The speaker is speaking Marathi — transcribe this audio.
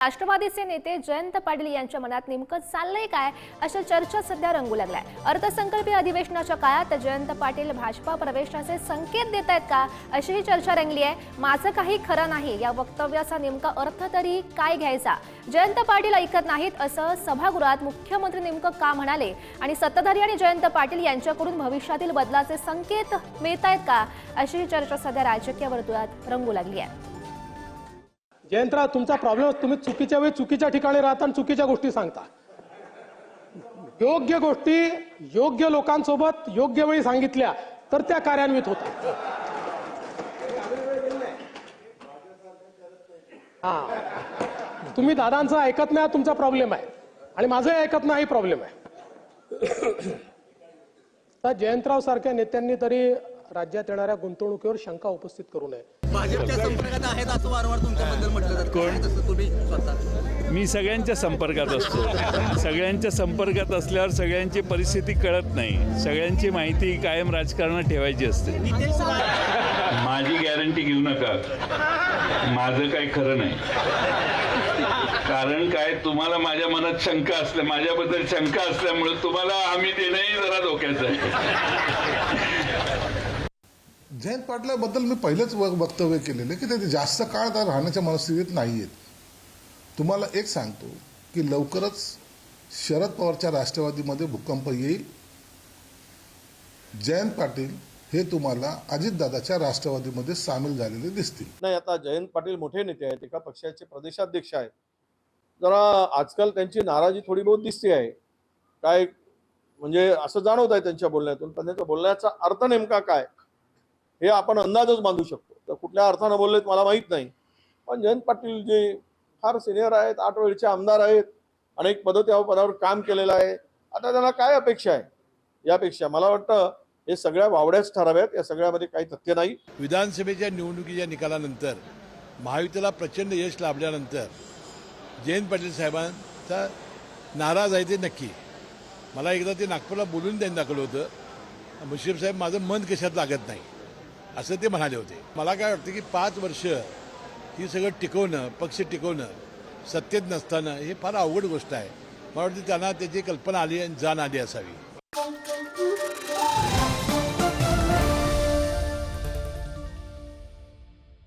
राष्ट्रवादीचे नेते जयंत पाटील यांच्या मनात नेमकं चाललंय काय अशा चर्चा सध्या रंगू लागलाय। अर्थसंकल्पीय अधिवेशनाच्या काळात जयंत पाटील भाजपा प्रवेशाचे संकेत देत आहेत का अशी ही चर्चा रंगली आहे। माझं काही खरं नाही या वक्तव्याचा नेमका अर्थ तरी काय घ्यायचा? जयंत पाटील ऐकत नाहीत असं सभागृहात मुख्यमंत्री नेमकं का म्हणाले आणि सत्ताधारी आणि जयंत पाटील यांच्याकडून भविष्यातील बदलाचे संकेत मिळतायत का अशी ही चर्चा सध्या राजकीय वर्तुळात रंगू लागली आहे। जयंतराव, तुमचा प्रॉब्लेम तुम्ही चुकीच्या वेळी चुकीच्या ठिकाणी राहता आणि चुकीच्या गोष्टी सांगता। योग्य गोष्टी योग्य लोकांसोबत योग्य वेळी सांगितल्या तर त्या कार्यान्वित होतात। तुम्ही दादांचं ऐकत नाही, तुमचा प्रॉब्लेम आहे आणि माझंही ऐकत नाही प्रॉब्लेम आहे। तर जयंतराव सारख्या नेत्यांनी तरी राज्यात येणाऱ्या गुंतवणुकीवर शंका उपस्थित करू नये। भाजपच्या संपर्कात आहेत असं वारंवार तुमच्याबद्दल म्हटलं जातं। कोण तसं तुम्ही स्वतः? मी सगळ्यांच्या संपर्कात असतो। सगळ्यांच्या संपर्कात असल्यावर सगळ्यांची परिस्थिती कळत नाही। सगळ्यांची माहिती कायम राजकारणात ठेवायची असते। माझी गॅरंटी घेऊ नका, माझं काही खरं नाही। कारण काय, तुम्हाला माझ्या मनात शंका असल्या, माझ्याबद्दल शंका असल्यामुळे तुम्हाला आम्ही देणंही जरा धोक्याचं आहे। जयंत पाटलाबद्दल मी पहिलेच वक्तव्य केलेलं की ते जास्त काळ त्या राहण्याच्या मनस्थितीत नाही आहेत। तुम्हाला एक सांगतो की लवकरच शरद पवारच्या राष्ट्रवादीमध्ये भूकंप येईल। जयंत पाटील हे तुम्हाला अजितदादाच्या राष्ट्रवादीमध्ये सामील झालेले दिसतील। नाही, आता जयंत पाटील मोठे नेते आहेत, एका पक्षाचे प्रदेशाध्यक्ष आहेत। जरा आजकाल त्यांची नाराजी थोडी बहुत दिसते आहे। काय म्हणजे असं जाणवत आहे त्यांच्या बोलण्यातून, पण त्यांच्या बोलण्याचा अर्थ नेमका काय हे आपण अंदाजच बांधू शकतो। तर कुठल्या अर्थानं बोललेत मला माहीत नाही, पण जयंत पाटील जे फार सिनियर आहेत, 8 वेळचे आमदार आहेत, अनेक त्या पदावर काम केलेलं आहे। आता त्यांना काय अपेक्षा आहे? यापेक्षा मला वाटतं हे सगळ्या वावड्याच ठराव्यात, या सगळ्यामध्ये काही तथ्य नाही। विधानसभेच्या निवडणुकीच्या निकालानंतर महायुतीला प्रचंड यश लाभल्यानंतर जयंत पाटील साहेबांचा नाराज आहे ते नक्की। मला एकदा ते नागपूरला बोलून त्यांनी दाखवलं होतं, मुश्रीफ साहेब माझं मन कशात लागत नाही असं ते म्हणाले होते। मला काय वाटतं की 5 वर्ष ही सगळं टिकवणं, पक्ष टिकवणं सत्तेत नसताना हे फार अवघड गोष्ट आहे। मला वाटतं त्यांना त्याची कल्पना आली आणि जाण आली असावी।